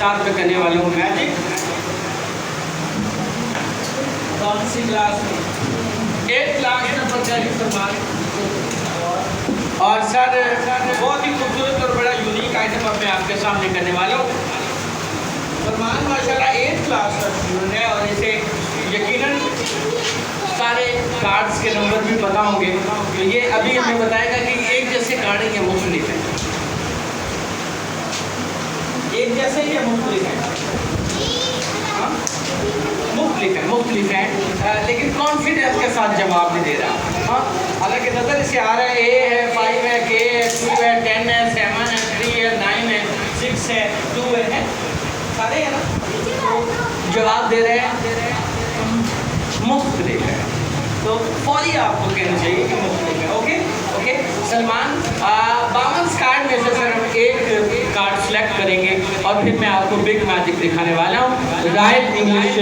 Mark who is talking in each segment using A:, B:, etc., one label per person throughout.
A: साथ में करने वाला हूँ मैजिक। कौन सी क्लास में? 8 क्लास में पढ़ता है सलमान। और सर बहुत ही खूबसूरत और बड़ा यूनिक आइटम अब मैं आपके सामने करने वाला हूँ। सलमान माशाल्लाह 8 क्लास का स्टूडेंट है और इसे यकीनन सारे कार्ड्स के नंबर भी पता होंगे। तो ये अभी हमें बताएगा कि एक जैसे कार्ड है या मुख्तलिफ है, एक जैसे या मुख्तलिफ है? मुख्तलिफ है, लेकिन कॉन्फिडेंस के साथ जवाब नहीं दे रहा। हाँ, हालांकि नज़र से आ रहा है ए है, 5 है, के है, 2 है, 10 है, 7 है, 3 है, 9 है, 6 है, 2 है, सारे है ना? तो जवाब दे रहे हैं मुख्तलिफ है, तो फौरी आपको कहना चाहिए कि मुख्तलिफ है। ओके ओके सलमान, 52 कार्ड में से सर हम एक कार्ड सेलेक्ट करेंगे और फिर मैं आपको बिग मैजिक दिखाने वाला हूँ राइट इंग्लिश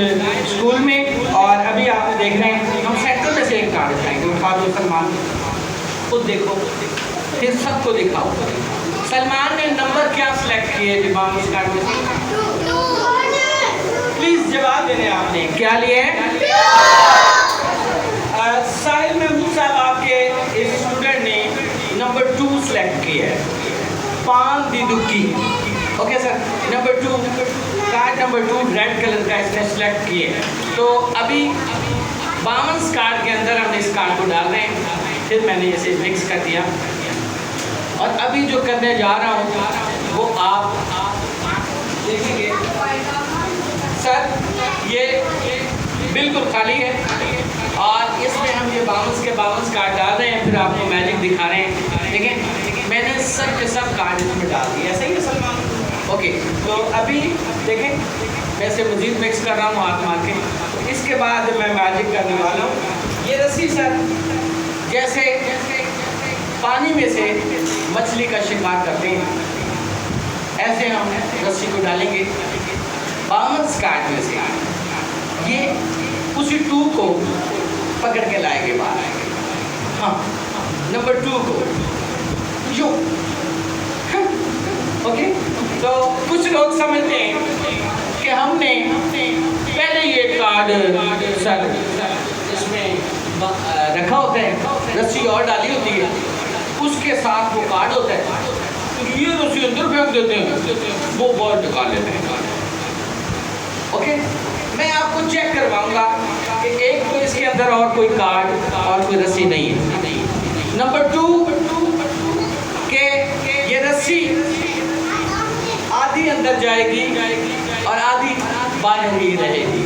A: स्कूल में। और अभी आप देख रहे हैं हम सेंटर में से एक कार्ड उठाएंगे। उठा दो सलमान, खुद देखो फिर सबको दिखाओ। सलमान ने नंबर क्या सिलेक्ट किए 52 कार्ड में से? प्लीज जवाब देने आपने क्या लिए? साहिल महमूद साहब आपके इस स्टूडेंट ने नंबर 2 सेलेक्ट किया है, 5 दी दुक्की। Okay sir, number 2 card number 2 red colour का इसने सेलेक्ट किया है। तो अभी 52 कार्ड के अंदर हम इस कार्ड को डाल रहे हैं, फिर मैंने इसे मिक्स कर दिया और अभी जो करने जा रहा हूँ वो आप देखेंगे। सर ये बिल्कुल खाली है और इसमें हम ये 52 कार्ड डाल रहे हैं, फिर आपको मैजिक दिखा रहे हैं। देखें मैंने सब के सब कार्ड इसमें डाल दिए, ऐसा ही है सलमान? ओके, तो अभी देखें मैं इसे मज़ीद मिक्स कर रहा हूँ हाथ मार के। तो इसके बाद मैं मैजिक करने वाला हूँ। ये रस्सी सर जैसे पानी में से मछली का शिकार करते हैं, ऐसे हम रस्सी को डालेंगे 52 कार्ड में से। ये उसी 2 को पकड़ के लाएंगे बाहर। हाँ, नंबर 2 को यो। ओके, तो कुछ लोग समझते हैं कि हमने पहले ये कार्ड सर इसमें रखा होता है, रस्सी और डाली होती है, उसके साथ वो कार्ड होता है, तो ये रस्सी अंदर फेंक देते हैं, वो बॉल निकाल लेते हैं। ओके, मैं आपको चेक करवाऊंगा कि एक तो इसके अंदर और कोई कार्ड और कोई रस्सी नहीं है। नंबर 2 के ये रस्सी आधी अंदर जाएगी और आधी बाहर ही रहेगी,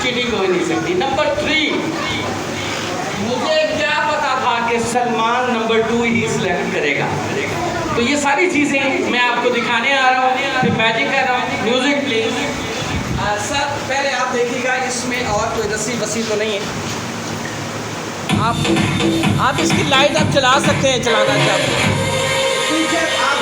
A: चीटिंग हो नहीं सकती। नंबर 3 मुझे क्या पता था कि सलमान नंबर 2 ही सिलेक्ट करेगा। तो ये सारी चीज़ें मैं आपको दिखाने आ रहा हूँ, फिर मैजिक कर रहा हूँ। Music please. सर पहले आप देखिएगा इसमें और कोई रस्सी वस्सी तो नहीं है। आप इसकी लाइट आप चला सकते हैं, चलाना चाहते हैं ठीक है। आप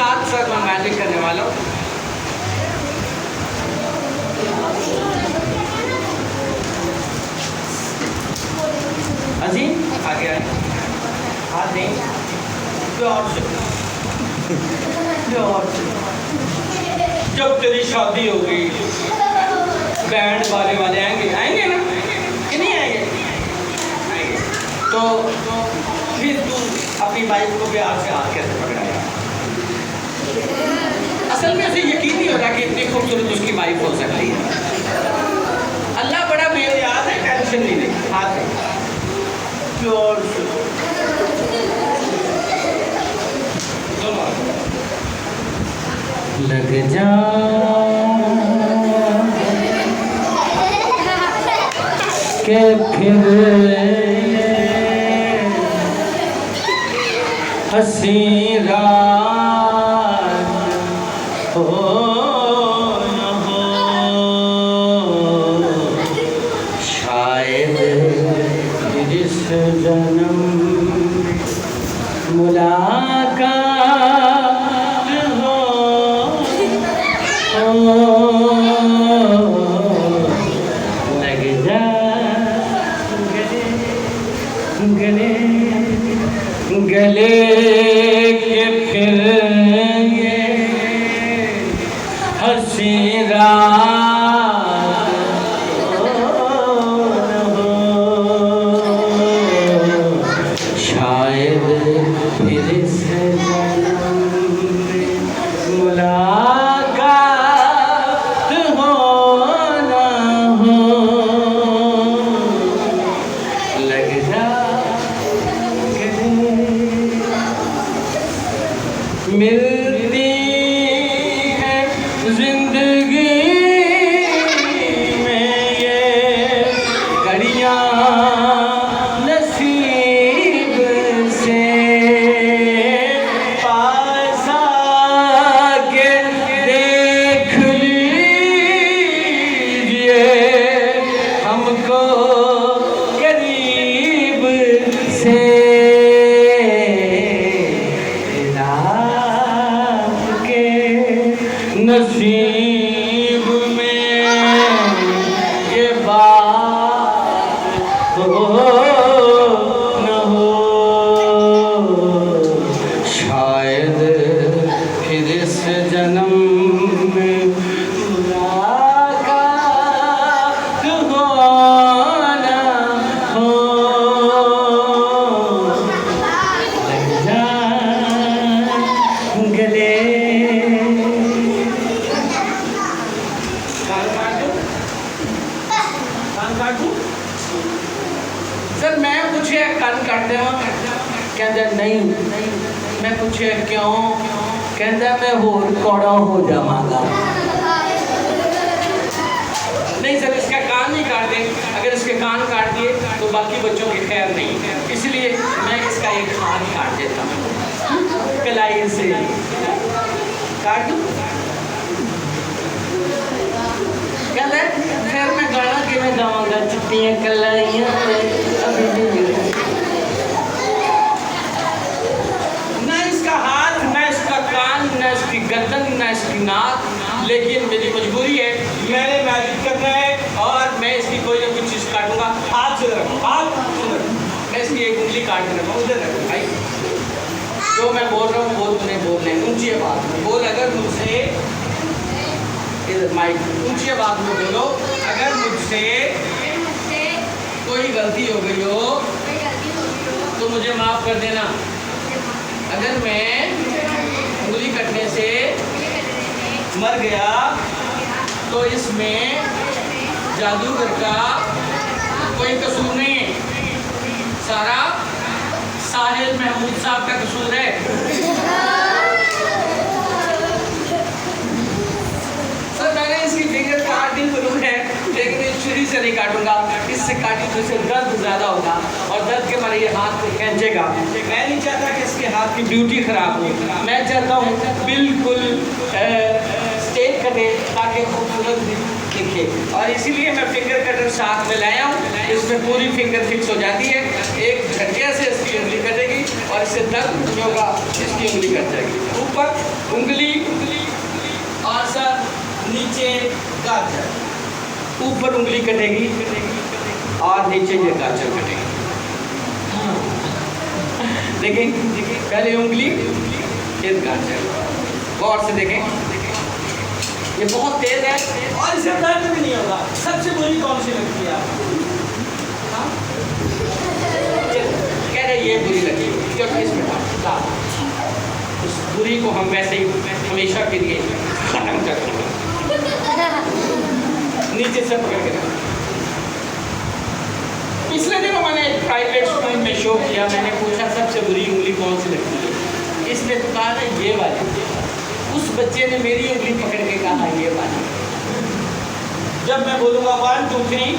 A: साथ साथ मैं मैजिक करने वाला हूँ। अजीम आगे आए, हाथ दें प्यार से, प्यार से। जब तेरी शादी होगी बैंड वाले आएंगे, आएंगे ना कि नहीं आएंगे? आएंगे। तो फिर तू अपनी वाइफ को प्यार से हाथ कैसे पकड़ाएगा? असल में उसे यकीन नहीं होता कि इतनी खूबसूरत उसकी वाइफ हो सकती है। अल्लाह बड़ा बेयाद है, टेंशन नहीं ले। हाथ है प्यार से, लग जा के फिर हंसी रात हो न हो, शायद इस जन्म मुलाकात हो लग जा गले गले के फिर ये हंसी रात हो, शायद फिर से जन्म में मुलाकात हो ना हो, लग जा मिलती है जिंदगी में ये घड़ियाँ नसीब से, पास आके देख लीजिए हमको करीब से, नसीब में ये बात हो न हो, शायद फिर इस जन्म में मुलाकात हो न हो, लग जा गले। सर मैं पूछे कान काटते हो, कहते नहीं। मैं पूछे क्यों, कहता मैं होर कौड़ा हो जावांगा। नहीं सर इसका कान नहीं काट दे, अगर इसके कान काट दिए तो बाकी बच्चों की खैर नहीं, इसलिए मैं इसका एक हाथ काट देता हूँ, कलाई से काट दूँ। कहता फिर मैं गाना किमें गावांगा, चिट्टियां कलाइयां ना इसका हाथ, ना इसका कान, ना इसकी गर्दन, ना इसकी नाक, लेकिन मेरी मजबूरी है, मैंने मैजिक करना है और मैं इसकी कोई ना कुछ चीज़ काटूंगा। हाथ से रखो, हाथ मैं इसकी एक उंगली काट के रखूँ, उधर रखो भाई। जो मैं बोल रहा हूँ बोल, तुम्हें बोलने ऊंची आवाज़ में बोल। अगर मुझसे माइक ऊंची आवाज़ में बोलो, अगर मुझसे कोई गलती हो गई हो तो मुझे माफ़ कर देना। अगर मैं उंगली कटने से मर गया तो इसमें जादूगर का कोई कसूर नहीं है, सारा साहिल महमूद साहब का कसूर है। सर मैंने इसकी फिंगर काट दी जरूर है, लेकिन इस छुरी से नहीं काटूंगा, इससे काटी तो इसे दर्द ज़्यादा होगा और दर्द के मारे ये हाथ खींचेगा। मैं नहीं चाहता कि इसके हाथ की ब्यूटी ख़राब हो, मैं चाहता हूँ बिल्कुल स्टेट करे ताकि खूबसूरत दिखे, और इसीलिए मैं फिंगर कटर साथ में लाया हूँ। इसमें पूरी फिंगर फिक्स हो जाती है, एक झटके से इसकी उंगली कटेगी और इससे दर्द होगा, इसकी उंगली कट जाएगी। ऊपर उंगली नीचे गाजर, ऊपर उंगली कटेगी और नीचे ये गाजर कटेगी। देखें, पहले उंगली फिर गाजर, गौर से देखें। ये बहुत तेज है और इसे दर्द भी नहीं होगा। सबसे बुरी कौन सी लगती है आपको? कह रहे ये बुरी लगी, क्योंकि इसमें उस बुरी को हम वैसे ही हमेशा के लिए खत्म कर देंगे, नीचे से पकड़ के। पिछले दिनों मैंने प्राइवेट स्कूल में शो किया, मैंने पूछा सबसे बुरी उंगली कौन सी लगती है, इसने तो कहा ना ये वाली। उस बच्चे ने मेरी उंगली पकड़ के कहा ये वाली। जब मैं बोलूँगा 1 2 3,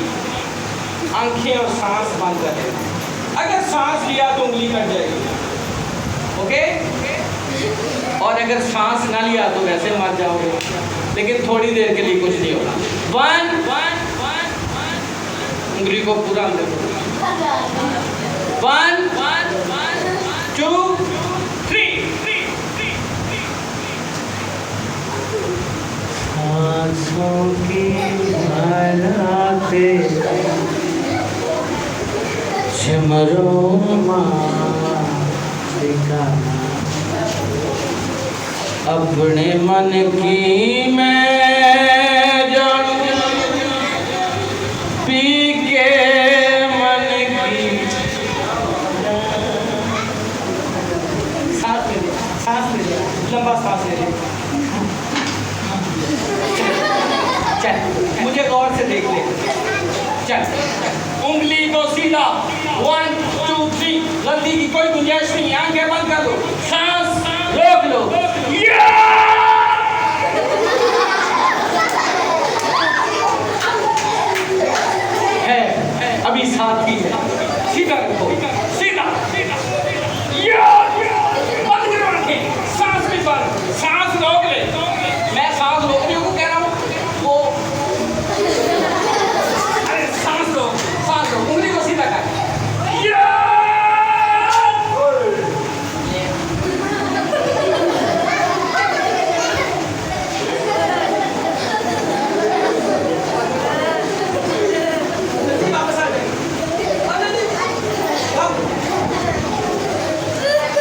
A: आंखें और सांस बंद कर देना। अगर सांस लिया तो उंगली कट जाएगी, ओके? और अगर सांस ना लिया तो वैसे मर जाओगे, लेकिन थोड़ी देर के लिए कुछ नहीं होगा। 1 उंगली को पूरा अंदर 1 2 3। सांसों की माला पे सिमरो मालिका, अपने मन की मैं जानू, पी के मन की। सांस ले, लंबा सांस ले। चल, मुझे गौर से देख ले। चल, उंगली को सीधा 1 2 3, गलती की कोई गुंजाइश नहीं। आंखें बंद कर दो, सांस रोक लो। है अभी साथ ही है, सीधा रखो, सीधा। बंद करो आंखें, सांस भी बंद, सांस रोक ले। मैं सांस रोकने को कह रहा हूँ, वो अरे सांस रोक, उंगली को सीधा कर।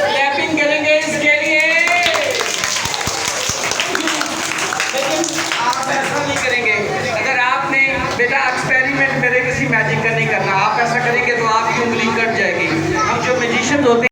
A: क्लैपिंग करेंगे इसके लिए, लेकिन आप ऐसा नहीं करेंगे। अगर आपने बेटा एक्सपेरिमेंट मेरे किसी मैजिक का नहीं करना, आप ऐसा करेंगे तो आपकी उंगली कट जाएगी। हम जो मैजिशियन होते हैं